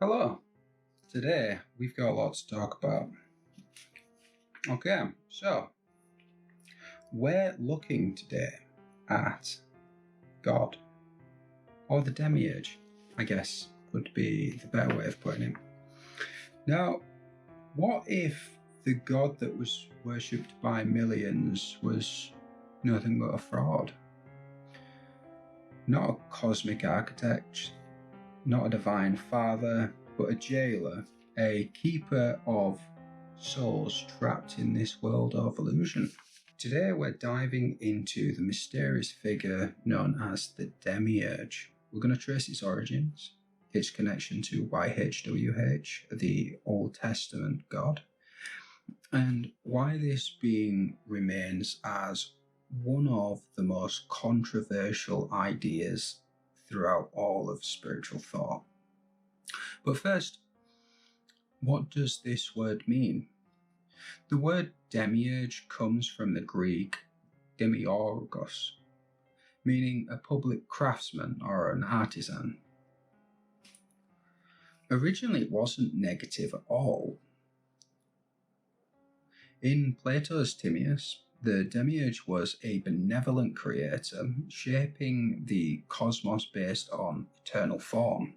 Hello. Today we've got a lot to talk about. Okay, so we're looking today at God, or the Demiurge, I guess would be the better way of putting it. Now, what if the God that was worshipped by millions was nothing but a fraud? Not a cosmic architect, not a divine father, but a jailer, a keeper of souls trapped in this world of illusion. Today we're diving into the mysterious figure known as the Demiurge. We're going to trace its origins, its connection to YHWH, the Old Testament God, and why this being remains as one of the most controversial ideas throughout all of spiritual thought. But first, what does this word mean? The word demiurge comes from the Greek demiurgos, meaning a public craftsman or an artisan. Originally, it wasn't negative at all. In Plato's Timaeus, the demiurge was a benevolent creator shaping the cosmos based on eternal form.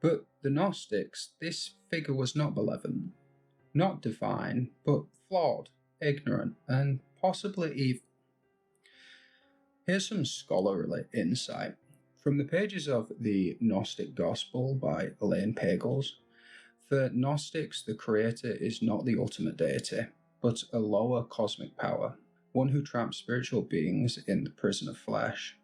But the Gnostics, this figure was not malevolent, not divine, but flawed, ignorant, and possibly evil. Here's some scholarly insight. From the pages of the Gnostic Gospel by Elaine Pagels, for Gnostics, the Creator is not the ultimate deity, but a lower cosmic power, one who traps spiritual beings in the prison of flesh.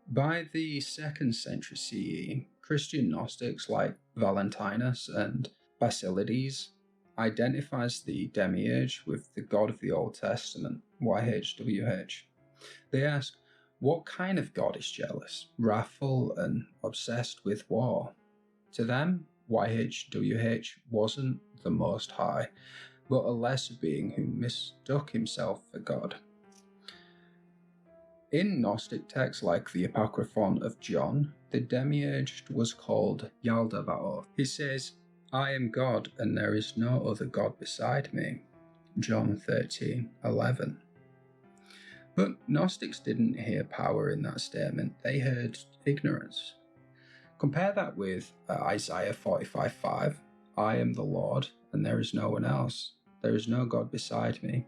By the 2nd century CE, Christian Gnostics like Valentinus and Basilides identifies the Demiurge with the God of the Old Testament, YHWH. They ask, what kind of God is jealous, wrathful, and obsessed with war? To them, YHWH wasn't the Most High, but a lesser being who mistook himself for God. In Gnostic texts like the Apocrypha of John, the Demiurge was called YHWH. He says, I am God and there is no other God beside me. John 13:11. But Gnostics didn't hear power in that statement, they heard ignorance. Compare that with Isaiah 45:5. I am the Lord and there is no one else. There is no God beside me.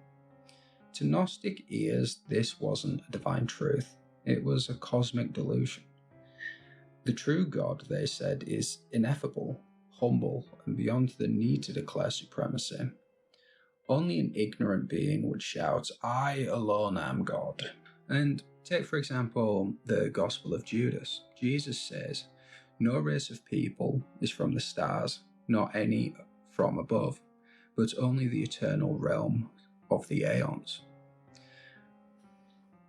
To Gnostic ears, this wasn't a divine truth. It was a cosmic delusion. The true God, they said, is ineffable, humble, and beyond the need to declare supremacy. Only an ignorant being would shout, I alone am God. And take, for example, the Gospel of Judas. Jesus says, no race of people is from the stars, nor any from above, but only the eternal realm of the aeons.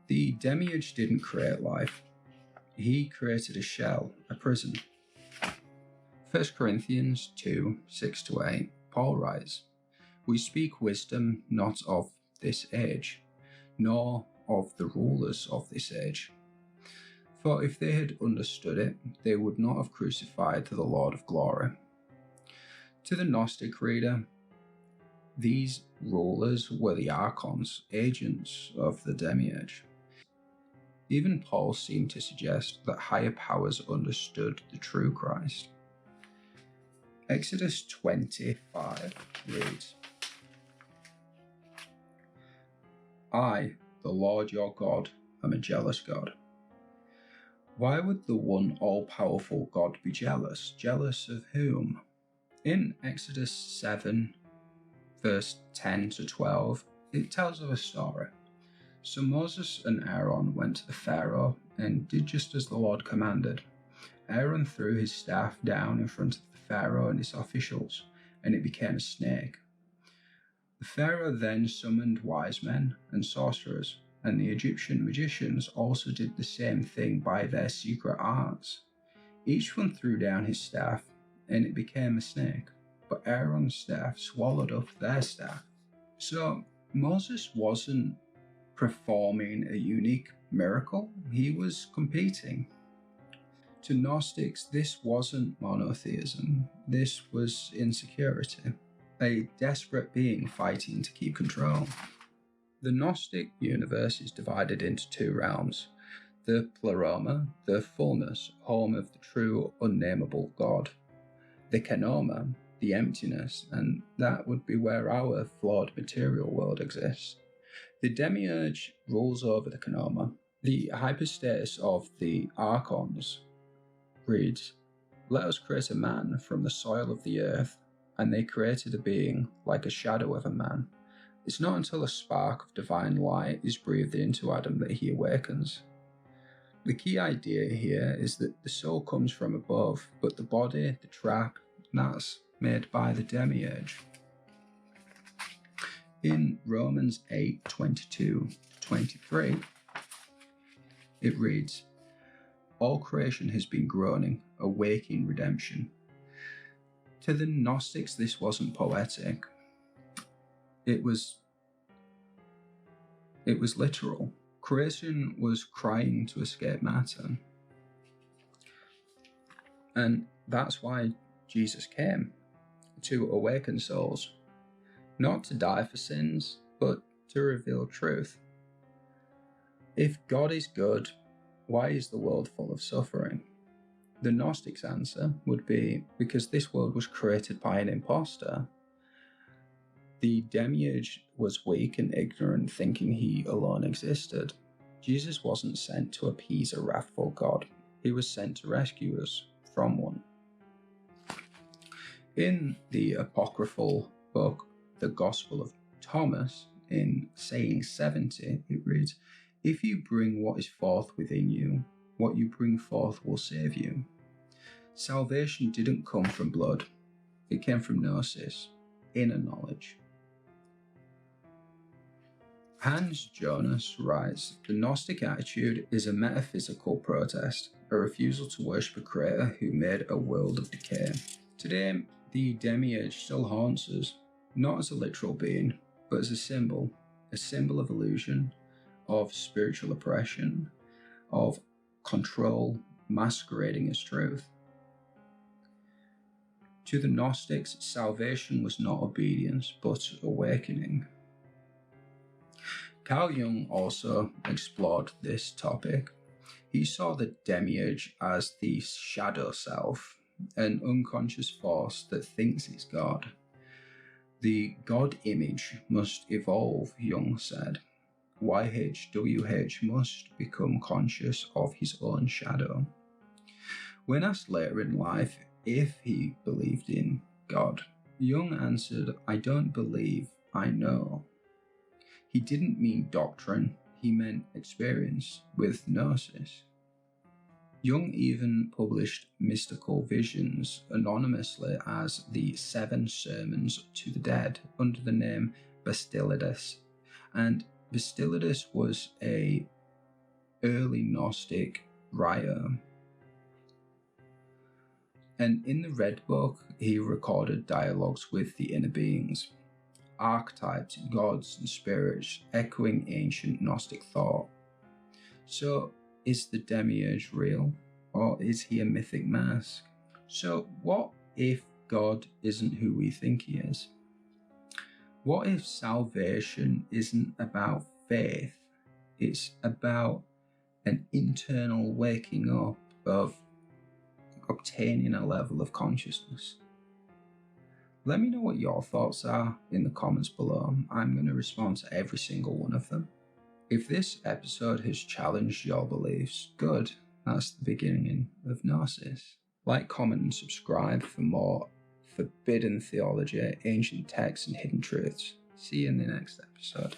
The Demiurge didn't create life. He created a shell, a prison. 1 Corinthians 2:6-8, Paul writes, we speak wisdom not of this age, nor of the rulers of this age. For if they had understood it, they would not have crucified the Lord of glory. To the Gnostic reader, these rulers were the archons, agents of the Demiurge. Even Paul seemed to suggest that higher powers understood the true Christ. Exodus 25 reads, I, the Lord your God, am a jealous God. Why would the one all-powerful God be jealous? Jealous of whom? In Exodus 7, verse 10-12, it tells of a story. So Moses and Aaron went to the Pharaoh and did just as the Lord commanded. Aaron threw his staff down in front of the Pharaoh and his officials, and it became a snake. The Pharaoh then summoned wise men and sorcerers, and the Egyptian magicians also did the same thing by their secret arts. Each one threw down his staff, and it became a snake, but Aaron's staff swallowed up their staff. So Moses wasn't performing a unique miracle, he was competing. To Gnostics, this wasn't monotheism, this was insecurity, a desperate being fighting to keep control. The Gnostic universe is divided into two realms: the Pleroma, the fullness, home of the true, unknowable God; the Kenoma, the emptiness, and that would be where our flawed material world exists. The Demiurge rules over the Kenoma. The hypostasis of the Archons reads, "Let us create a man from the soil of the earth," and they created a being like a shadow of a man. It's not until a spark of divine light is breathed into Adam that he awakens. The key idea here is that the soul comes from above, but the body, the trap, that's made by the Demiurge. In Romans 8:22-23, it reads, "All creation has been groaning, awaiting redemption." To the Gnostics, this wasn't poetic. It was literal. Creation was crying to escape matter. And that's why Jesus came, to awaken souls, not to die for sins, but to reveal truth. If God is good, why is the world full of suffering? The Gnostics' answer would be because this world was created by an imposter. The Demiurge was weak and ignorant, thinking he alone existed. Jesus wasn't sent to appease a wrathful God. He was sent to rescue us from one. In the apocryphal book, the Gospel of Thomas, in saying 70, it reads, "If you bring what is forth within you, what you bring forth will save you." Salvation didn't come from blood. It came from gnosis, inner knowledge. Hans Jonas writes, "The Gnostic attitude is a metaphysical protest, a refusal to worship a creator who made a world of decay." Today, the Demiurge still haunts us, not as a literal being, but as a symbol of illusion, of spiritual oppression, of control masquerading as truth. To the Gnostics, salvation was not obedience, but awakening. Carl Jung also explored this topic. He saw the Demiurge as the shadow self, an unconscious force that thinks it's God. The God image must evolve, Jung said. YHWH must become conscious of his own shadow. When asked later in life if he believed in God, Jung answered, "I don't believe, I know." He didn't mean doctrine, he meant experience with gnosis. Jung even published mystical visions anonymously as the 7 Sermons to the Dead under the name Basilides, and Basilides was a early Gnostic writer. And in the Red Book, he recorded dialogues with the inner beings, archetypes, gods and spirits, echoing ancient Gnostic thought. So, is the Demiurge real, or is he a mythic mask? So, what if God isn't who we think he is? What if salvation isn't about faith? It's about an internal waking up of obtaining a level of consciousness. Let me know what your thoughts are in the comments below. I'm going to respond to every single one of them. If this episode has challenged your beliefs, good. That's the beginning of Gnosis. Like, comment and subscribe for more forbidden theology, ancient texts and hidden truths. See you in the next episode.